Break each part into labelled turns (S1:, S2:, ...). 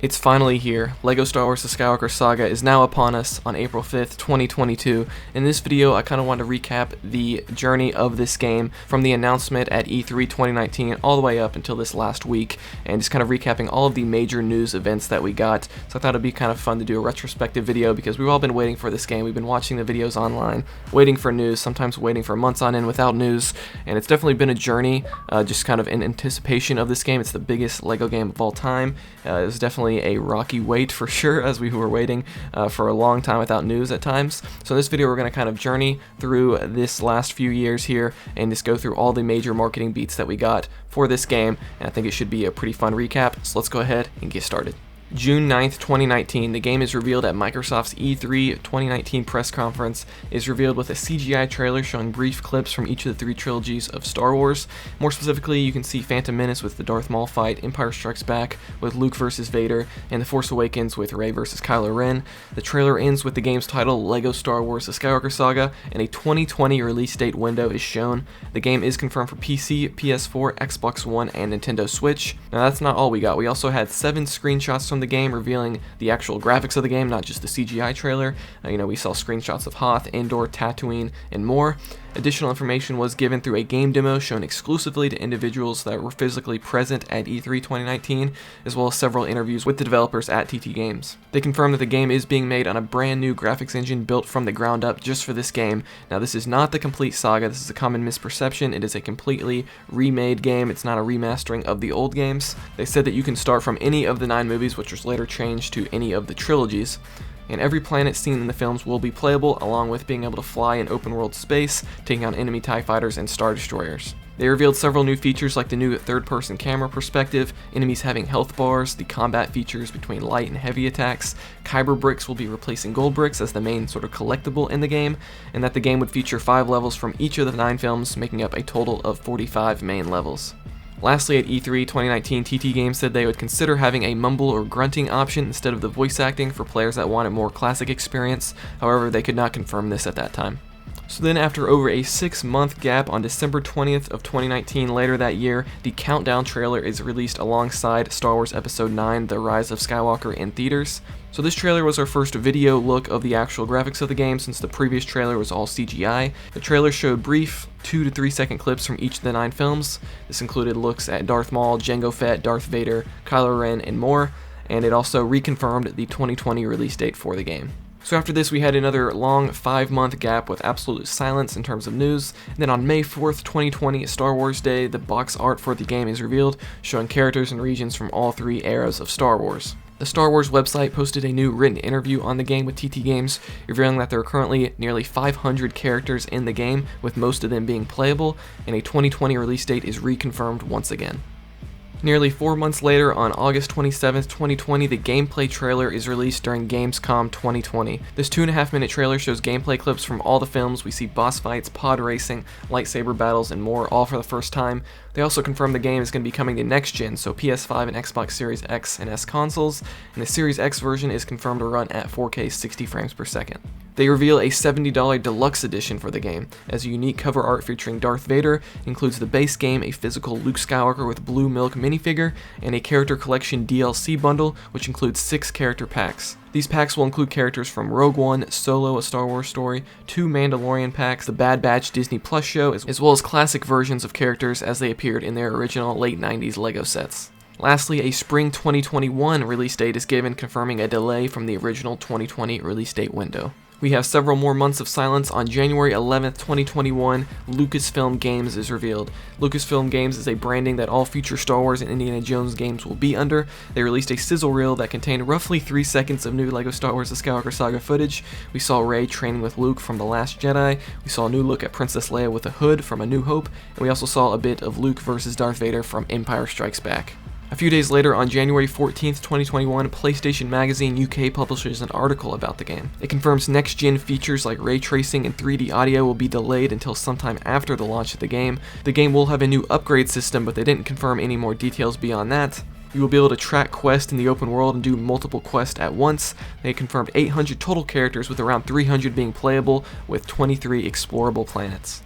S1: It's finally here. LEGO Star Wars The Skywalker Saga is now upon us on April 5th, 2022. In this video, I kind of want to recap the journey of this game from the announcement at E3 2019 all the way up until this last week, and just kind of recapping all of the major news events that we got. So I thought it'd be kind of fun to do a retrospective video because we've all been waiting for this game. We've been watching the videos online, waiting for news, sometimes waiting for months on end without news, and it's definitely been a journey, just kind of in anticipation of this game. It's the biggest LEGO game of all time. It was definitely a rocky wait for sure, as we were waiting for a long time without news at times. So in this video we're going to kind of journey through this last few years here and just go through all the major marketing beats that we got for this game, and I think it should be a pretty fun recap. So let's go ahead and get started. June 9th, 2019, the game is revealed at Microsoft's E3 2019 press conference. It is revealed with a CGI trailer showing brief clips from each of the three trilogies of Star Wars. More specifically, you can see Phantom Menace with the Darth Maul fight, Empire Strikes Back with Luke vs. Vader, and The Force Awakens with Rey vs. Kylo Ren. The trailer ends with the game's title, LEGO Star Wars The Skywalker Saga, and a 2020 release date window is shown. The game is confirmed for PC, PS4, Xbox One, and Nintendo Switch. Now that's not all we got. We also had 7 screenshots from the game revealing the actual graphics of the game, not just the CGI trailer. We saw screenshots of Hoth, Endor, Tatooine, and more. Additional information was given through a game demo shown exclusively to individuals that were physically present at E3 2019, as well as several interviews with the developers at TT Games. They confirmed that the game is being made on a brand new graphics engine built from the ground up just for this game. Now this is not the complete saga, this is a common misperception. It is a completely remade game, it's not a remastering of the old games. They said that you can start from any of the 9 movies, which was later changed to any of the trilogies. And every planet seen in the films will be playable, along with being able to fly in open world space, taking on enemy TIE fighters and Star Destroyers. They revealed several new features like the new third-person camera perspective, enemies having health bars, the combat features between light and heavy attacks, Kyber bricks will be replacing gold bricks as the main sort of collectible in the game, and that the game would feature 5 levels from each of the 9 films, making up a total of 45 main levels. Lastly, at E3 2019, TT Games said they would consider having a mumble or grunting option instead of the voice acting for players that want a more classic experience. However, they could not confirm this at that time. So then, after over a 6-month gap, on December 20th of 2019, later that year, the Countdown trailer is released alongside Star Wars Episode 9, The Rise of Skywalker in theaters. So this trailer was our first video look of the actual graphics of the game, since the previous trailer was all CGI. The trailer showed brief 2 to 3 second clips from each of the 9 films. This included looks at Darth Maul, Jango Fett, Darth Vader, Kylo Ren, and more, and it also reconfirmed the 2020 release date for the game. So after this, we had another long 5-month gap with absolute silence in terms of news. And then on May 4th, 2020, Star Wars Day, the box art for the game is revealed, showing characters and regions from all 3 eras of Star Wars. The Star Wars website posted a new written interview on the game with TT Games, revealing that there are currently nearly 500 characters in the game, with most of them being playable, and a 2020 release date is reconfirmed once again. Nearly 4 months later, on August 27th, 2020, the gameplay trailer is released during Gamescom 2020. This 2.5-minute trailer shows gameplay clips from all the films. We see boss fights, pod racing, lightsaber battles, and more, all for the first time. They also confirmed the game is going to be coming to next gen, so PS5 and Xbox Series X and S consoles, and the Series X version is confirmed to run at 4K 60 frames per second. They reveal a $70 deluxe edition for the game, as a unique cover art featuring Darth Vader includes the base game, a physical Luke Skywalker with blue milk minifigure, and a character collection DLC bundle, which includes 6 character packs. These packs will include characters from Rogue One, Solo, A Star Wars Story, 2 Mandalorian packs, the Bad Batch Disney Plus show, as well as classic versions of characters as they appeared in their original late 90s LEGO sets. Lastly, a spring 2021 release date is given, confirming a delay from the original 2020 release date window. We have several more months of silence. On January 11th, 2021, Lucasfilm Games is revealed. Lucasfilm Games is a branding that all future Star Wars and Indiana Jones games will be under. They released a sizzle reel that contained roughly 3 seconds of new LEGO Star Wars The Skywalker Saga footage. We saw Rey training with Luke from The Last Jedi. We saw a new look at Princess Leia with a hood from A New Hope. And we also saw a bit of Luke vs. Darth Vader from Empire Strikes Back. A few days later, on January 14th, 2021, PlayStation Magazine UK publishes an article about the game. It confirms next-gen features like ray tracing and 3D audio will be delayed until sometime after the launch of the game. The game will have a new upgrade system, but they didn't confirm any more details beyond that. You will be able to track quests in the open world and do multiple quests at once. They confirmed 800 total characters, with around 300 being playable, with 23 explorable planets.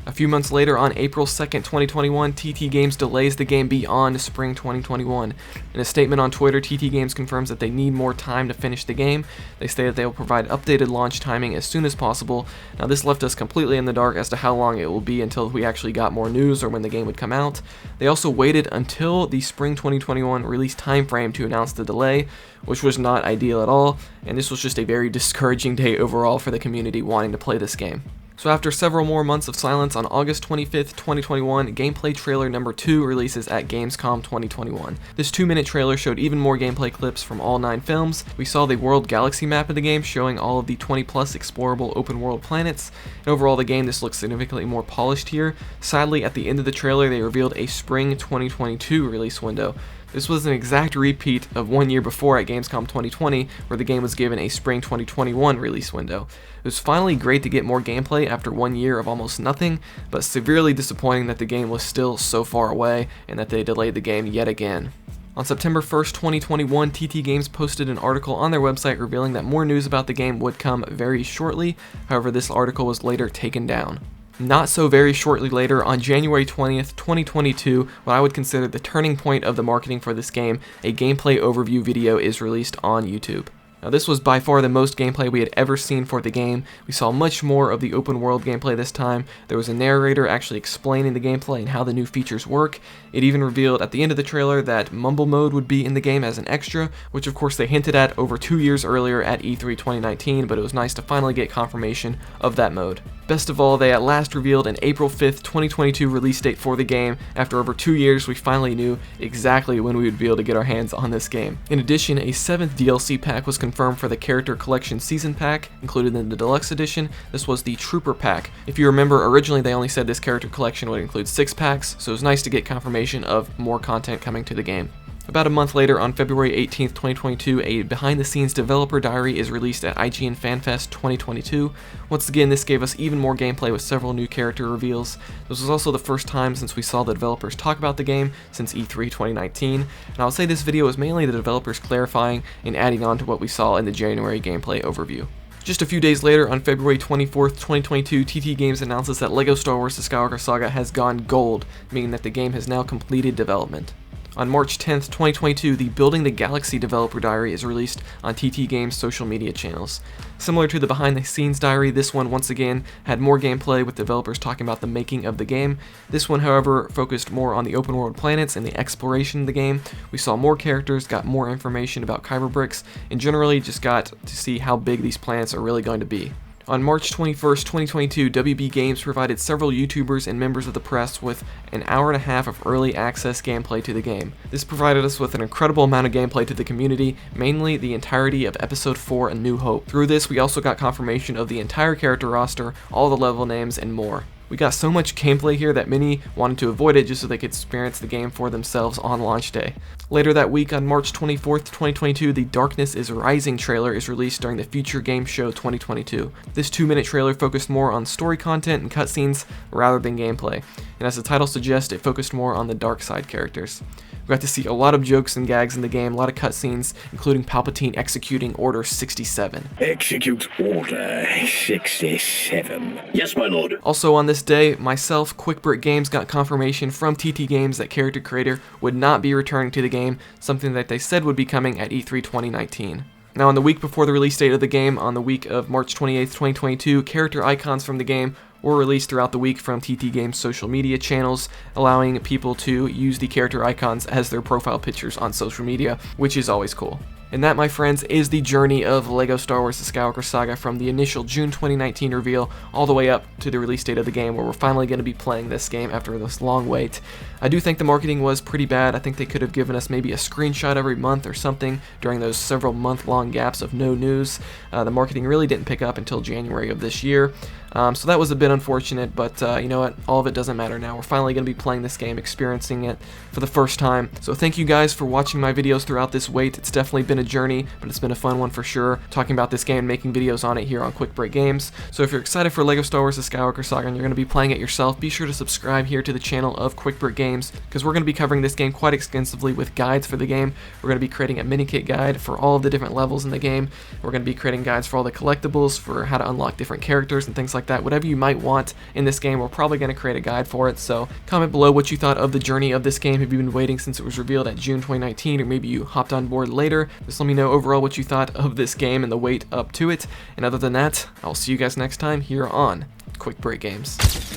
S1: A few months later, on April 2nd, 2021, TT Games delays the game beyond spring 2021. In a statement on Twitter, TT Games confirms that they need more time to finish the game. They say that they will provide updated launch timing as soon as possible. Now, this left us completely in the dark as to how long it will be until we actually got more news or when the game would come out. They also waited until the spring 2021 release timeframe to announce the delay, which was not ideal at all, and this was just a very discouraging day overall for the community wanting to play this game. So after several more months of silence, on August 25th, 2021, gameplay trailer number 2 releases at Gamescom 2021. This 2-minute trailer showed even more gameplay clips from all 9 films. We saw the world galaxy map of the game showing all of the 20+ explorable open world planets. And overall the game, this looks significantly more polished here. Sadly, at the end of the trailer, they revealed a spring 2022 release window. This was an exact repeat of 1 year before at Gamescom 2020, where the game was given a spring 2021 release window. It was finally great to get more gameplay after 1 year of almost nothing, but severely disappointing that the game was still so far away and that they delayed the game yet again. On September 1st, 2021, TT Games posted an article on their website revealing that more news about the game would come very shortly. However, this article was later taken down. Not so very shortly later, on January 20th, 2022, what I would consider the turning point of the marketing for this game, a gameplay overview video is released on YouTube. Now, this was by far the most gameplay we had ever seen for the game. We saw much more of the open world gameplay this time. There was a narrator actually explaining the gameplay and how the new features work. It even revealed at the end of the trailer that mumble mode would be in the game as an extra, which of course they hinted at over 2 years earlier at E3 2019, but it was nice to finally get confirmation of that mode. Best of all, they at last revealed an April 5th, 2022 release date for the game. After over 2 years, we finally knew exactly when we would be able to get our hands on this game. In addition, a 7th DLC pack was confirmed for the Character Collection Season Pack, included in the Deluxe Edition. This was the Trooper Pack. If you remember, originally they only said this character collection would include 6 packs, so it was nice to get confirmation of more content coming to the game. About a month later, on February 18th, 2022, a behind-the-scenes developer diary is released at IGN FanFest 2022. Once again, this gave us even more gameplay with several new character reveals. This was also the first time since we saw the developers talk about the game since E3 2019, and I'll say this video is mainly the developers clarifying and adding on to what we saw in the January gameplay overview. Just a few days later, on February 24th, 2022, TT Games announces that LEGO Star Wars: The Skywalker Saga has gone gold, meaning that the game has now completed development. On March 10th, 2022, the Building the Galaxy developer diary is released on TT Games' social media channels. Similar to the behind-the-scenes diary, this one once again had more gameplay with developers talking about the making of the game. This one, however, focused more on the open-world planets and the exploration of the game. We saw more characters, got more information about kyber bricks, and generally just got to see how big these planets are really going to be. On March 21st, 2022, WB Games provided several YouTubers and members of the press with an hour and a half of early access gameplay to the game. This provided us with an incredible amount of gameplay to the community, mainly the entirety of Episode 4: A New Hope. Through this, we also got confirmation of the entire character roster, all the level names, and more. We got so much gameplay here that many wanted to avoid it just so they could experience the game for themselves on launch day. Later that week, on March 24th, 2022, the Darkness is Rising trailer is released during the Future Game Show 2022. This 2-minute trailer focused more on story content and cutscenes rather than gameplay, and as the title suggests, it focused more on the dark side characters. We got to see a lot of jokes and gags in the game, a lot of cutscenes, including Palpatine executing Order 67.
S2: Execute Order 67. Yes, my lord.
S1: Also on this day, myself, QuickBrick Games, got confirmation from TT Games that character creator would not be returning to the game, something that they said would be coming at E3 2019. Now, on the week before the release date of the game, on the week of March 28th, 2022, character icons from the game were released throughout the week from TT Games' social media channels, allowing people to use the character icons as their profile pictures on social media, which is always cool. And that, my friends, is the journey of LEGO Star Wars: The Skywalker Saga from the initial June 2019 reveal all the way up to the release date of the game, where we're finally going to be playing this game after this long wait. I do think the marketing was pretty bad. I think they could have given us maybe a screenshot every month or something during those several month-long gaps of no news. The marketing really didn't pick up until January of this year. So that was a bit unfortunate, but you know what? All of it doesn't matter now. We're finally going to be playing this game, experiencing it for the first time. So thank you guys for watching my videos throughout this wait. It's definitely been a journey, but it's been a fun one for sure, talking about this game and making videos on it here on QuickBreak Games. So if you're excited for LEGO Star Wars: The Skywalker Saga and you're going to be playing it yourself, be sure to subscribe here to the channel of QuickBreak Games, because we're going to be covering this game quite extensively with guides for the game. We're going to be creating a mini-kit guide for all of the different levels in the game. We're going to be creating guides for all the collectibles, for how to unlock different characters and things like like that. Whatever you might want in this game, we're probably going to create a guide for it. So comment below what you thought of the journey of this game. Have you been waiting since it was revealed at June 2019, or maybe you hopped on board later? Just let me know overall what you thought of this game and the wait up to it. And other than that, I'll see you guys next time here on Quick Break Games.